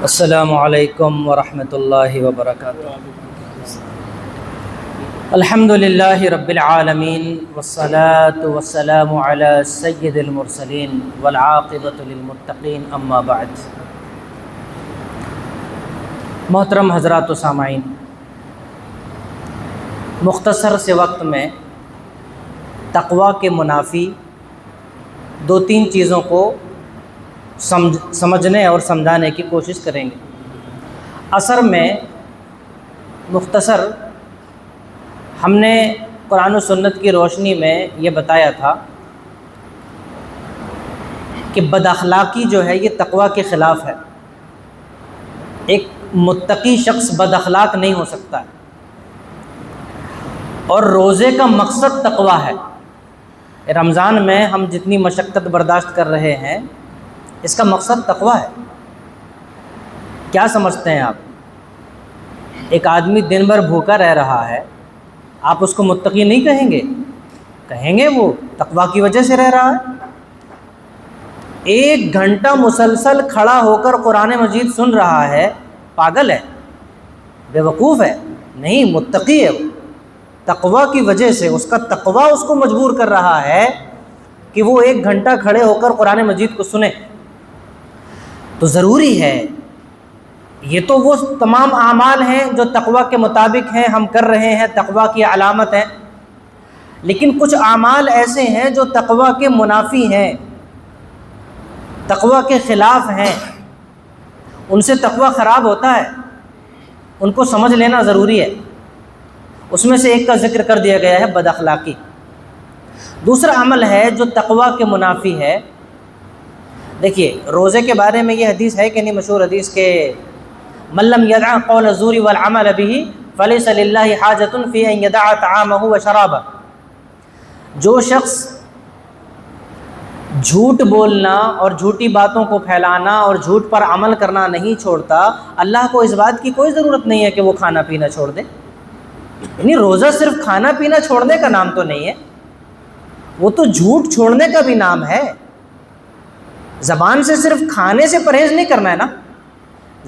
السلام علیکم ورحمۃ اللہ وبرکاتہ۔ الحمد للہ رب العالمین والصلاة والسلام علی سید المرسلین والعاقبۃ للمتقین، اما بعد۔ محترم حضرات و سامعین، مختصر سے وقت میں تقویٰ کے منافی دو تین چیزوں کو سمجھنے اور سمجھانے کی کوشش کریں گے۔ اثر میں مختصر ہم نے قرآن و سنت کی روشنی میں یہ بتایا تھا کہ بد اخلاقی جو ہے یہ تقویٰ کے خلاف ہے۔ ایک متقی شخص بد اخلاق نہیں ہو سکتا ہے، اور روزے کا مقصد تقویٰ ہے۔ رمضان میں ہم جتنی مشقت برداشت کر رہے ہیں اس کا مقصد تقویٰ ہے۔ کیا سمجھتے ہیں آپ؟ ایک آدمی دن بھر بھوکا رہ رہا ہے، آپ اس کو متقی نہیں کہیں گے؟ کہیں گے، وہ تقویٰ کی وجہ سے رہ رہا ہے۔ 1 گھنٹہ مسلسل کھڑا ہو کر قرآن مجید سن رہا ہے، پاگل ہے، بے وقوف ہے؟ نہیں، متقی ہے وہ۔ تقویٰ کی وجہ سے اس کا تقویٰ اس کو مجبور کر رہا ہے کہ وہ 1 گھنٹہ کھڑے ہو کر قرآن مجید کو سنے۔ تو ضروری ہے، یہ تو وہ تمام اعمال ہیں جو تقویٰ کے مطابق ہیں، ہم کر رہے ہیں، تقویٰ کی علامت ہیں۔ لیکن کچھ اعمال ایسے ہیں جو تقویٰ کے منافی ہیں، تقویٰ کے خلاف ہیں، ان سے تقویٰ خراب ہوتا ہے، ان کو سمجھ لینا ضروری ہے۔ اس میں سے ایک کا ذکر کر دیا گیا ہے، بد اخلاقی۔ دوسرا عمل ہے جو تقویٰ کے منافی ہے۔ دیکھیے، روزے کے بارے میں یہ حدیث ہے کہ نہیں، مشہور حدیث کہ من لم يدع قول الزور والعمل به فليس لله حاجة في ان يدع طعامه وشرابه۔ جو شخص جھوٹ بولنا اور جھوٹی باتوں کو پھیلانا اور جھوٹ پر عمل کرنا نہیں چھوڑتا، اللہ کو اس بات کی کوئی ضرورت نہیں ہے کہ وہ کھانا پینا چھوڑ دے۔ یعنی روزہ صرف کھانا پینا چھوڑنے کا نام تو نہیں ہے، وہ تو جھوٹ چھوڑنے کا بھی نام ہے۔ زبان سے صرف کھانے سے پرہیز نہیں کرنا ہے نا،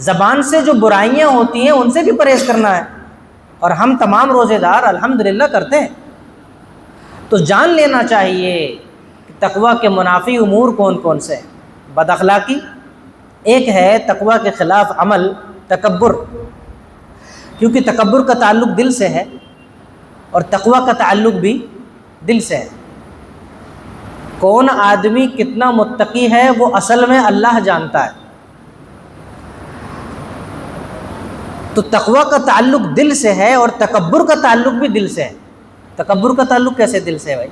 زبان سے جو برائیاں ہوتی ہیں ان سے بھی پرہیز کرنا ہے، اور ہم تمام روزے دار الحمدللہ کرتے ہیں۔ تو جان لینا چاہیے کہ تقویٰ کے منافی امور کون کون سے ہیں۔ بد اخلاقی ایک ہے، تقویٰ کے خلاف عمل تکبر، کیونکہ تکبر کا تعلق دل سے ہے اور تقویٰ کا تعلق بھی دل سے ہے۔ کون آدمی کتنا متقی ہے وہ اصل میں اللہ جانتا ہے۔ تو تقویٰ کا تعلق دل سے ہے اور تکبر کا تعلق بھی دل سے ہے۔ تکبر کا تعلق کیسے دل سے ہے بھائی؟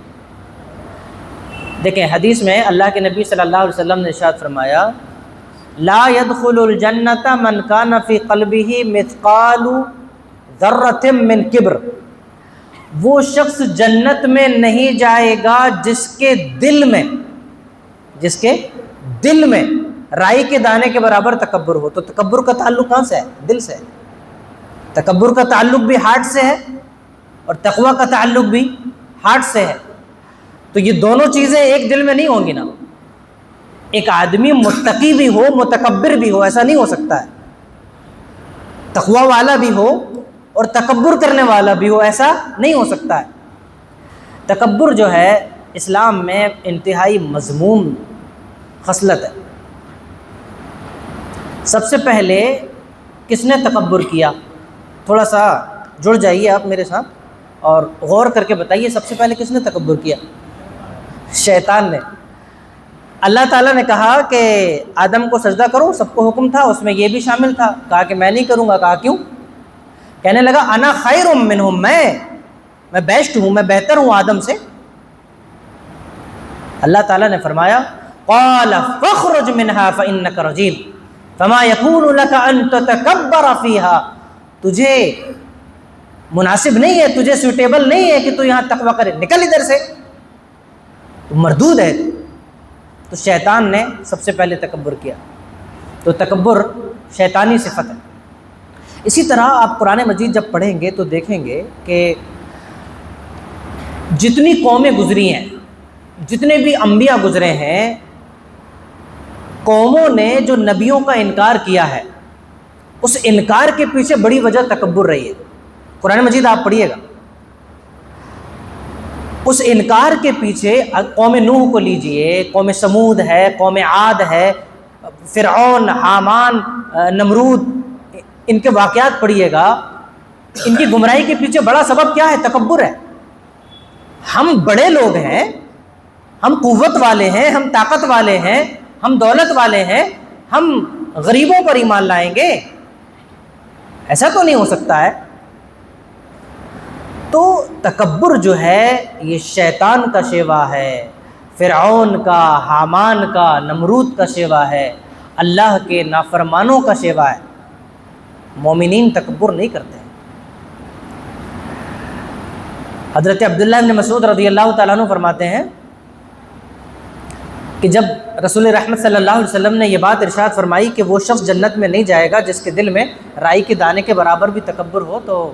دیکھیں، حدیث میں اللہ کے نبی صلی اللہ علیہ وسلم نے ارشاد فرمایا، لا يدخل الجنة من كان في قلبه مثقال ذرة من کبر۔ وہ شخص جنت میں نہیں جائے گا جس کے دل میں رائی کے دانے کے برابر تکبر ہو۔ تو تکبر کا تعلق کہاں سے ہے؟ دل سے ہے۔ تکبر کا تعلق بھی ہارٹ سے ہے اور تقویٰ کا تعلق بھی ہارٹ سے ہے۔ تو یہ دونوں چیزیں ایک دل میں نہیں ہوں گی نا۔ ایک آدمی متقی بھی ہو، متکبر بھی ہو، ایسا نہیں ہو سکتا ہے۔ تقویٰ والا بھی ہو اور تکبر کرنے والا بھی ہو، ایسا نہیں ہو سکتا ہے۔ تکبر جو ہے اسلام میں انتہائی مذموم خصلت ہے۔ سب سے پہلے کس نے تکبر کیا؟ تھوڑا سا جڑ جائیے آپ میرے ساتھ اور غور کر کے بتائیے، سب سے پہلے کس نے تکبر کیا؟ شیطان نے۔ اللہ تعالیٰ نے کہا کہ آدم کو سجدہ کرو، سب کو حکم تھا، اس میں یہ بھی شامل تھا۔ کہا کہ میں نہیں کروں گا۔ کہا کیوں؟ کہنے لگا انا خیر منہم، میں بیسٹ ہوں، میں بہتر ہوں آدم سے۔ اللہ تعالیٰ نے فرمایا قال فاخرج منها فانک رجیم فما یکون لک ان تتکبر فیہا۔ تجھے مناسب نہیں ہے، تجھے سوٹیبل نہیں ہے کہ تو یہاں تقویٰ کرے، نکل ادھر سے، تو مردود ہے۔ تو شیطان نے سب سے پہلے تکبر کیا۔ تو تکبر شیطانی صفت ہے۔ اسی طرح آپ قرآن مجید جب پڑھیں گے تو دیکھیں گے کہ جتنی قومیں گزری ہیں، جتنے بھی انبیاء گزرے ہیں، قوموں نے جو نبیوں کا انکار کیا ہے اس انکار کے پیچھے بڑی وجہ تکبر رہی ہے. قرآن مجید آپ پڑھیے گا, اس انکار کے پیچھے قوم نوح کو لیجئے, قوم سمود ہے, قوم عاد ہے, فرعون, حامان, نمرود, ان کے واقعات پڑھیے گا. ان کی گمراہی کے پیچھے بڑا سبب کیا ہے؟ تکبر ہے. ہم بڑے لوگ ہیں, ہم قوت والے ہیں, ہم طاقت والے ہیں, ہم دولت والے ہیں, ہم غریبوں پر ایمان لائیں گے؟ ایسا تو نہیں ہو سکتا ہے. تو تکبر جو ہے یہ شیطان کا شیوا ہے, فرعون کا, حامان کا, نمرود کا شیوا ہے, اللہ کے نافرمانوں کا شیوا ہے. مومنین تکبر نہیں کرتے. حضرت عبداللہ بن مسعود رضی اللہ تعالیٰ عنہ فرماتے ہیں کہ جب رسول رحمت صلی اللہ علیہ وسلم نے یہ بات ارشاد فرمائی کہ وہ شخص جنت میں نہیں جائے گا جس کے دل میں رائی کے دانے کے برابر بھی تکبر ہو, تو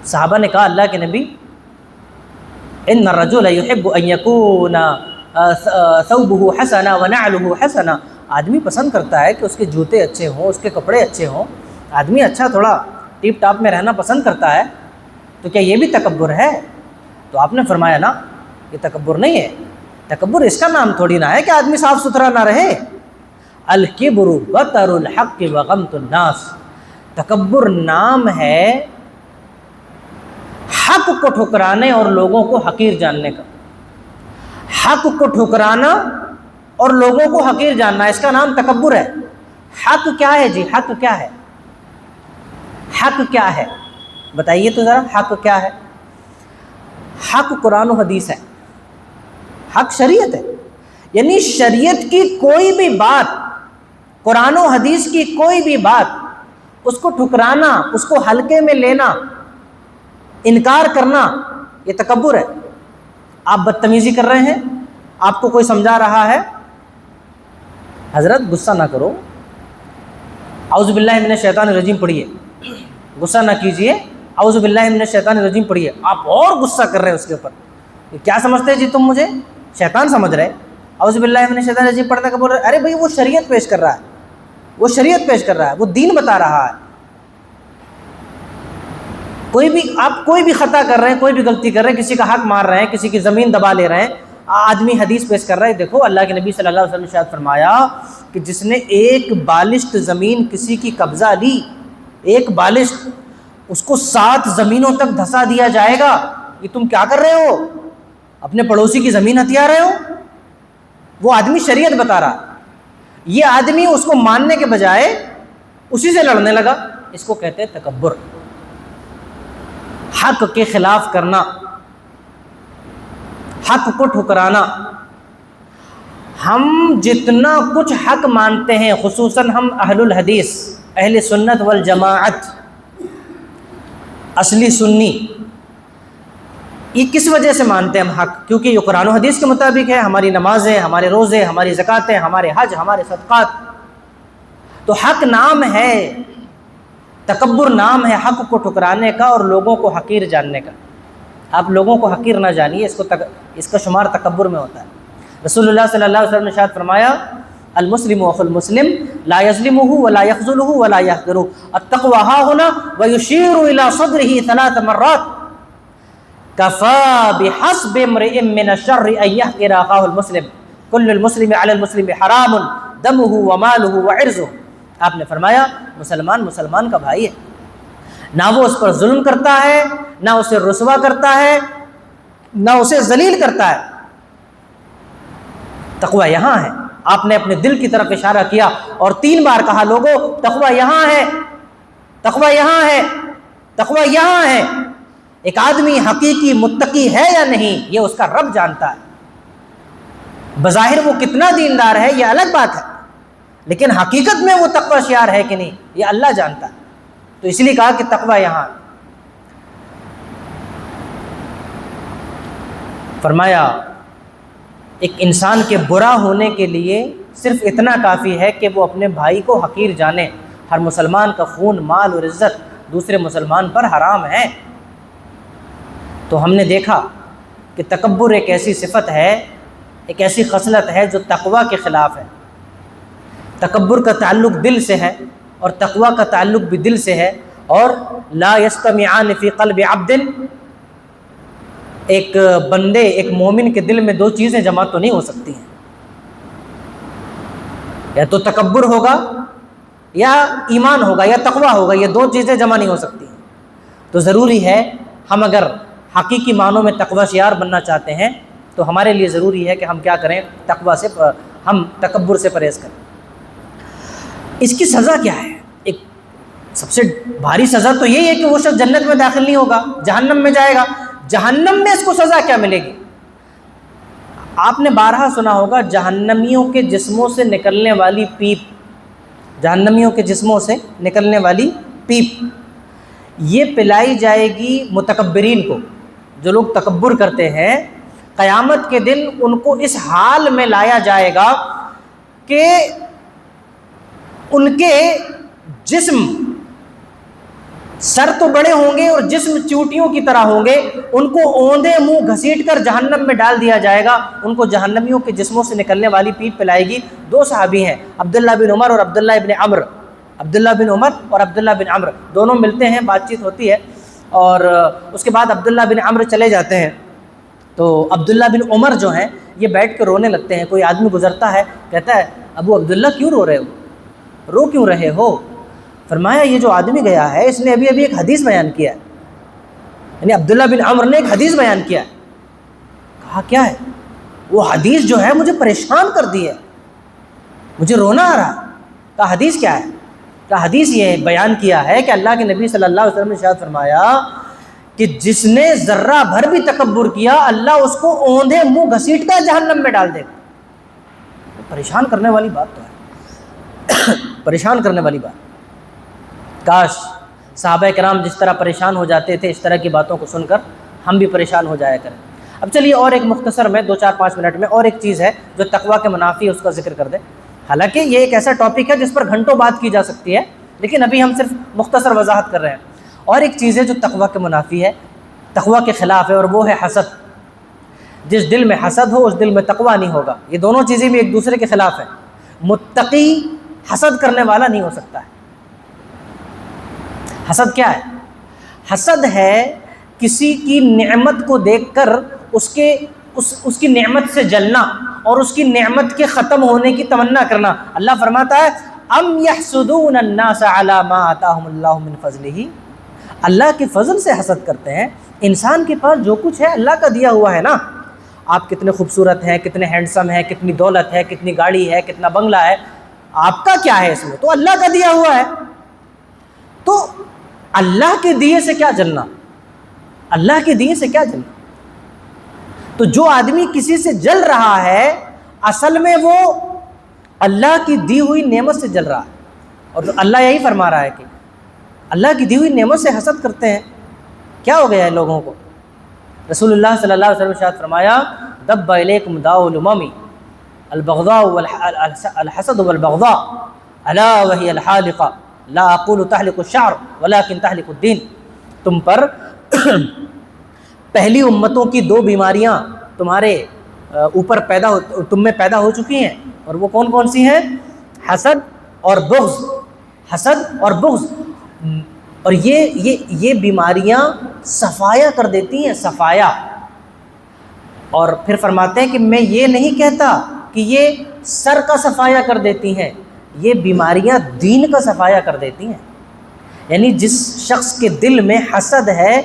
صحابہ نے کہا اللہ کے نبی, ان الرجل يحب ان يكون ثوبه حسنا ونعله حسنا, آدمی پسند کرتا ہے کہ اس کے جوتے اچھے ہوں, اس کے کپڑے اچھے ہوں, آدمی اچھا تھوڑا ٹیپ ٹاپ میں رہنا پسند کرتا ہے, تو کیا یہ بھی تکبر ہے؟ تو آپ نے فرمایا نا, یہ تکبر نہیں ہے. تکبر اس کا نام تھوڑی نہ ہے کہ آدمی صاف ستھرا نہ رہے. الکبر بطر الحق وغمط الناس, تکبر نام ہے حق کو ٹھکرانے اور لوگوں کو حقیر جاننے کا. حق کو ٹھکرانا اور لوگوں کو حقیر جاننا, اس کا نام تکبر ہے. حق کیا ہے جی؟ حق کیا ہے؟ حق کیا ہے بتائیے تو ذرا, حق کیا ہے؟ حق قرآن و حدیث ہے, حق شریعت ہے. یعنی شریعت کی کوئی بھی بات, قرآن و حدیث کی کوئی بھی بات, اس کو ٹھکرانا, اس کو ہلکے میں لینا, انکار کرنا, یہ تکبر ہے. آپ بدتمیزی کر رہے ہیں, آپ کو کوئی سمجھا رہا ہے, حضرت غصہ نہ کرو, اعوذ باللہ من الشیطان الرجیم پڑھیے, غصہ نہ کیجئے, اعوذ باللہ من الشیطان الرجیم پڑھیے. آپ اور غصہ کر رہے ہیں اس کے اوپر, کیا سمجھتے ہیں جی تم مجھے؟ شیطان سمجھ رہے. اعوذ باللہ من الشیطان الرجیم پڑھنے کا بول رہے, ارے بھائی وہ شریعت پیش کر رہا ہے, وہ شریعت پیش کر رہا ہے, وہ دین بتا رہا ہے. کوئی بھی آپ کوئی بھی خطا کر رہے ہیں, کوئی بھی غلطی کر رہے ہیں, کسی کا حق مار رہے ہیں, کسی کی زمین دبا لے رہے ہیں, آدمی حدیث پیش کر رہا ہے. دیکھو اللہ کے نبی صلی اللہ علیہ وسلم نے شاید فرمایا کہ جس نے ایک بالشت زمین کسی کی قبضہ لی, ایک بالشت, اس کو 7 زمینوں تک دھسا دیا جائے گا. یہ تم کیا کر رہے ہو؟ اپنے پڑوسی کی زمین ہتھیا رہے ہو. وہ آدمی شریعت بتا رہا, یہ آدمی اس کو ماننے کے بجائے اسی سے لڑنے لگا. اس کو کہتے ہیں تکبر, حق کے خلاف کرنا, حق کو ٹھکرانا. ہم جتنا کچھ حق مانتے ہیں, خصوصاً ہم اہل الحدیث, اہل سنت والجماعت, اصلی سنی, یہ کس وجہ سے مانتے ہیں ہم حق؟ کیونکہ یہ قرآن و حدیث کے مطابق ہے. ہماری نمازیں, ہمارے روزے, ہماری زکاتیں, ہمارے حج, ہمارے صدقات. تو حق نام ہے, تکبر نام ہے حق کو ٹھکرانے کا اور لوگوں کو حقیر جاننے کا. آپ لوگوں کو حقیر نہ جانیے, اس کا شمار تکبر میں ہوتا ہے. رسول اللہ صلی اللہ علیہ وسلم نے ارشاد فرمایا, المسلم اخو المسلم لا يظلمه ولا يخذله ولا يحقره, التقوى ها هنا ويشير الى صدره 3 مرات, كفى بحسب امرئ من الشر ان يحقر اخاه المسلم, كل المسلم على المسلم حرام دمه وماله وعرضه. آپ نے فرمایا مسلمان مسلمان کا بھائی ہے, نہ وہ اس پر ظلم کرتا ہے, نہ اسے رسوا کرتا ہے, نہ اسے ذلیل کرتا ہے. تقوی یہاں ہے. آپ نے اپنے دل کی طرف اشارہ کیا اور 3 بار کہا, لوگوں تقوی یہاں ہے, تقوی یہاں ہے, تقوی یہاں ہے. ایک آدمی حقیقی متقی ہے یا نہیں, یہ اس کا رب جانتا ہے. بظاہر وہ کتنا دیندار ہے یہ الگ بات ہے, لیکن حقیقت میں وہ تقوی شیار ہے کہ نہیں یہ اللہ جانتا ہے. تو اس لیے کہا کہ تقوی یہاں. فرمایا ایک انسان کے برا ہونے کے لیے صرف اتنا کافی ہے کہ وہ اپنے بھائی کو حقیر جانے. ہر مسلمان کا خون, مال اور عزت دوسرے مسلمان پر حرام ہے. تو ہم نے دیکھا کہ تکبر ایک ایسی صفت ہے, ایک ایسی خصلت ہے جو تقوی کے خلاف ہے. تکبر کا تعلق دل سے ہے, اور تقوی کا تعلق بھی دل سے ہے، اور لا یجتمعان فی قلب عبد، ایک بندے ایک مومن کے دل میں دو چیزیں جمع تو نہیں ہو سکتی ہیں، یا تو تکبر ہوگا یا ایمان ہوگا یا تقوی ہوگا، یہ دو چیزیں جمع نہیں ہو سکتی ہیں۔ تو ضروری ہے ہم اگر حقیقی معنوں میں تقوی شعار بننا چاہتے ہیں تو ہمارے لیے ضروری ہے کہ ہم کیا کریں، تقوی سے ہم تکبر سے پرہیز کریں۔ اس کی سزا کیا ہے؟ ایک سب سے بھاری سزا تو یہی ہے کہ وہ شخص جنت میں داخل نہیں ہوگا، جہنم میں جائے گا۔ جہنم میں اس کو سزا کیا ملے گی؟ آپ نے بارہا سنا ہوگا جہنمیوں کے جسموں سے نکلنے والی پیپ، جہنمیوں کے جسموں سے نکلنے والی پیپ یہ پلائی جائے گی متکبرین کو، جو لوگ تکبر کرتے ہیں۔ قیامت کے دن ان کو اس حال میں لایا جائے گا کہ ان کے جسم سر تو بڑے ہوں گے اور جسم چیونٹیوں کی طرح ہوں گے، ان کو اوندے منہ گھسیٹ کر جہنم میں ڈال دیا جائے گا۔ ان کو جہنمیوں کے جسموں سے نکلنے والی پیپ پلائے گی۔ دو صحابی ہیں، عبداللہ بن عمر اور عبداللہ بن عمر، عبداللہ بن عمر اور عبداللہ بن عمر دونوں ملتے ہیں، بات چیت ہوتی ہے، اور اس کے بعد عبداللہ بن عمر چلے جاتے ہیں۔ تو عبداللہ بن عمر جو ہیں یہ بیٹھ کے رونے لگتے ہیں۔ کوئی آدمی گزرتا ہے، کہتا ہے ابو عبداللہ کیوں رو رہے ہو، رو کیوں رہے ہو؟ فرمایا یہ جو آدمی گیا ہے اس نے ابھی ایک حدیث بیان کیا ہے، یعنی عبداللہ بن عمر نے ایک حدیث بیان کیا ہے۔ کہا کیا ہے؟ وہ حدیث جو ہے مجھے پریشان کر دی ہے، مجھے رونا آ رہا۔ کہا حدیث کیا ہے؟ کہا حدیث یہ بیان کیا ہے کہ اللہ کے نبی صلی اللہ علیہ وسلم نے ارشاد فرمایا کہ جس نے ذرہ بھر بھی تکبر کیا اللہ اس کو اوندھے منہ گھسیٹ کر جہنم میں ڈال دے گا۔ پریشان کرنے والی بات تو ہے، پریشان کرنے والی بات۔ کاش صحابہ کرام جس طرح پریشان ہو جاتے تھے اس طرح کی باتوں کو سن کر ہم بھی پریشان ہو جایا کریں۔ اب چلیے اور ایک مختصر میں 2-4-5 منٹ میں اور ایک چیز ہے جو تقوی کے منافی ہے، اس کا ذکر کر دیں۔ حالانکہ یہ ایک ایسا ٹاپک ہے جس پر گھنٹوں بات کی جا سکتی ہے، لیکن ابھی ہم صرف مختصر وضاحت کر رہے ہیں۔ اور ایک چیز ہے جو تقوی کے منافی ہے، تقوی کے خلاف ہے، اور وہ ہے حسد۔ جس دل میں حسد ہو اس دل میں تقوی نہیں ہوگا۔ یہ دونوں چیزیں بھی ایک دوسرے کے خلاف ہیں۔ متقی حسد کرنے والا نہیں ہو سکتا ہے۔ حسد کیا ہے؟ حسد ہے کسی کی نعمت کو دیکھ کر اس کی نعمت سے جلنا اور اس کی نعمت کے ختم ہونے کی تمنا کرنا۔ اللہ فرماتا ہے ام یحسدون الناس علی ما آتاہم اللہ من فضلہ، اللہ کے فضل سے حسد کرتے ہیں۔ انسان کے پاس جو کچھ ہے اللہ کا دیا ہوا ہے نا، آپ کتنے خوبصورت ہیں، کتنے ہینڈسم ہیں، کتنی دولت ہے، کتنی گاڑی ہے، کتنا بنگلہ ہے، آپ کا کیا ہے اس میں؟ تو اللہ کا دیا ہوا ہے۔ تو اللہ کے دیے سے کیا جلنا، اللہ کے دیے سے کیا جلنا؟ تو جو آدمی کسی سے جل رہا ہے اصل میں وہ اللہ کی دی ہوئی نعمت سے جل رہا ہے، اور اللہ یہی فرما رہا ہے کہ اللہ کی دی ہوئی نعمت سے حسد کرتے ہیں۔ کیا ہو گیا ہے لوگوں کو؟ رسول اللہ صلی اللہ علیہ وسلم نے ارشاد فرمایا دب الیکم داء الامم البغضاء الحسد والبغضاء الا وهي الحالقہ لا اقول تحلق الشعر ولكن تحلق الدین۔ تم پر پہلی امتوں کی دو بیماریاں تمہارے اوپر تم میں پیدا ہو چکی ہیں، اور وہ کون کون سی ہیں؟ حسد اور بغض، حسد اور بغض۔ اور یہ بیماریاں صفایا کر دیتی ہیں، صفایا۔ اور پھر فرماتے ہیں کہ میں یہ نہیں کہتا کہ یہ سر کا صفایا کر دیتی ہیں، یہ بیماریاں دین کا صفایا کر دیتی ہیں۔ یعنی جس شخص کے دل میں حسد ہے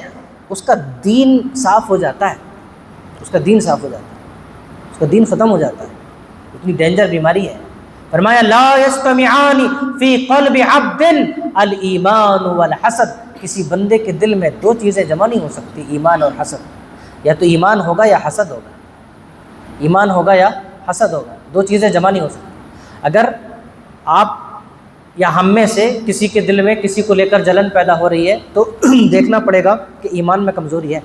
اس کا دین صاف ہو جاتا ہے، اس کا دین صاف ہو جاتا ہے، اس کا دین ختم ہو جاتا ہے۔ اتنی ڈینجر بیماری ہے۔ فرمایا لا یجتمعان فی قلب عبد الایمان والحسد، کسی بندے کے دل میں دو چیزیں جمع نہیں ہو سکتی، ایمان اور حسد۔ یا تو ایمان ہوگا یا حسد ہوگا، ایمان ہوگا یا حسد ہوگا، دو چیزیں جمع نہیں ہو سکتی۔ اگر آپ یا ہم میں سے کسی کے دل میں کسی کو لے کر جلن پیدا ہو رہی ہے تو دیکھنا پڑے گا کہ ایمان میں کمزوری ہے،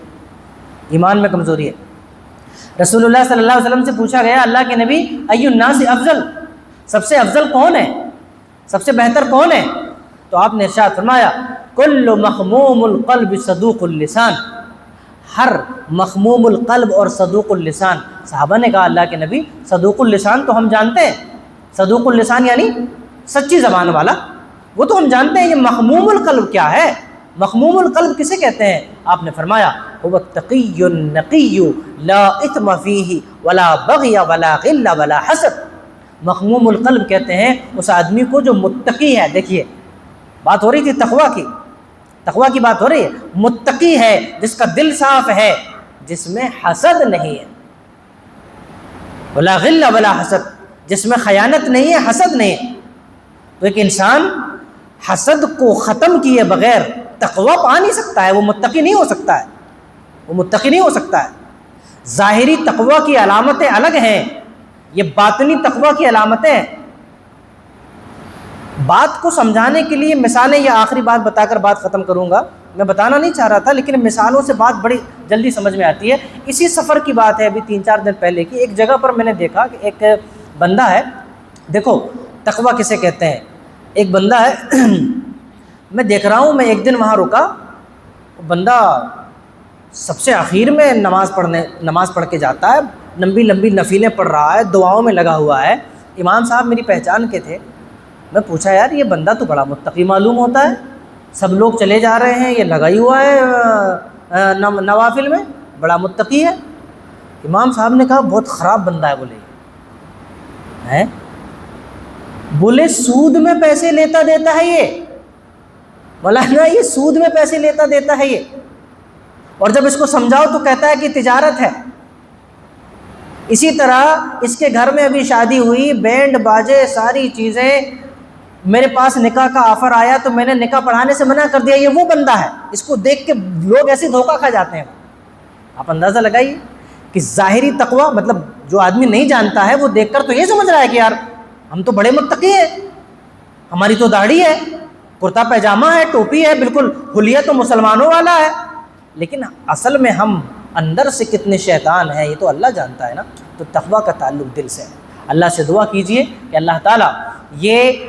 ایمان میں کمزوری ہے۔ رسول اللہ صلی اللہ علیہ وسلم سے پوچھا گیا اللہ کے نبی ای الناس افضل، سب سے افضل کون ہے، سب سے بہتر کون ہے؟ تو آپ نے ارشاد فرمایا کل مخموم القلب صدوق اللسان، ہر مخموم القلب اور صدوق اللسان۔ صحابہ نے کہا اللہ کے نبی صدوق اللسان تو ہم جانتے ہیں، صدوق اللسان یعنی سچی زبان والا، وہ تو ہم جانتے ہیں یہ مخموم القلب کیا ہے. مخموم القلب کسے کہتے ہیں؟ آپ نے فرمایا هو التقی النقی لا اثم فیہ ولا بغی ولا غل ولا حسد. مخموم القلب کہتے ہیں اس آدمی کو جو متقی ہے. دیکھیے بات ہو رہی تھی تقویٰ کی، تقویٰ کی بات ہو رہی ہے. متقی ہے جس کا دل صاف ہے، جس میں حسد نہیں ہے، ولا غل ولا حسد، جس میں خیانت نہیں ہے، حسد نہیں ہے. تو ایک انسان حسد کو ختم کیے بغیر تقویٰ پا نہیں سکتا ہے، وہ متقی نہیں ہو سکتا ہے، وہ متقی نہیں ہو سکتا ہے. ظاہری تقویٰ کی علامتیں الگ ہیں، یہ باطنی تقویٰ کی علامتیں ہیں. بات کو سمجھانے کے لیے مثالیں، یہ آخری بات بتا کر بات ختم کروں گا. میں بتانا نہیں چاہ رہا تھا لیکن مثالوں سے بات بڑی جلدی سمجھ میں آتی ہے. اسی سفر کی بات ہے ابھی 3-4 دن پہلے کی. ایک جگہ پر میں نے دیکھا کہ ایک بندہ ہے، دیکھو تقویٰ کسے کہتے ہیں. ایک بندہ ہے میں دیکھ رہا ہوں، میں ایک دن وہاں رکا، بندہ سب سے آخر میں نماز پڑھ کے جاتا ہے، لمبی لمبی نفلیں پڑھ رہا ہے، دعاؤں میں لگا ہوا ہے. امام صاحب میری پہچان کے تھے. میں پوچھا یار یہ بندہ تو بڑا متقی معلوم ہوتا ہے، سب لوگ چلے جا رہے ہیں، یہ لگا ہی ہوا ہے نوافل میں، بڑا متقی ہے. امام صاحب نے کہا بہت خراب بندہ ہے. بولے بولے سود میں پیسے لیتا دیتا ہے یہ مولانا، یہ سود میں پیسے لیتا دیتا ہے یہ، اور جب اس کو سمجھاؤ تو کہتا ہے کہ تجارت ہے. اسی طرح اس کے گھر میں ابھی شادی ہوئی، بینڈ باجے ساری چیزیں، میرے پاس نکاح کا آفر آیا تو میں نے نکاح پڑھانے سے منع کر دیا. یہ وہ بندہ ہے، اس کو دیکھ کے لوگ ایسے دھوکہ کھا جاتے ہیں. آپ اندازہ لگائیے کہ ظاہری تقویٰ مطلب جو آدمی نہیں جانتا ہے وہ دیکھ کر تو یہ سمجھ رہا ہے کہ یار ہم تو بڑے متقی ہیں، ہماری تو داڑھی ہے، کرتا پیجامہ ہے، ٹوپی ہے، بالکل حلیہ تو مسلمانوں والا ہے. لیکن اصل میں ہم اندر سے کتنے شیطان ہیں یہ تو اللہ جانتا ہے نا. تو تقویٰ کا تعلق دل سے ہے. اللہ سے دعا کیجئے کہ اللہ تعالیٰ یہ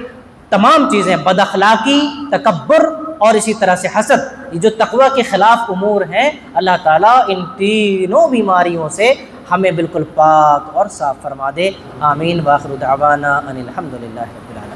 تمام چیزیں، بد اخلاقی، تکبر اور اسی طرح سے حسد، یہ جو تقویٰ کے خلاف امور ہیں، اللہ تعالیٰ ان تینوں بیماریوں سے ہمیں بالکل پاک اور صاف فرما دے. آمین. وآخر دعوانا ان الحمد للہ رب العالمین.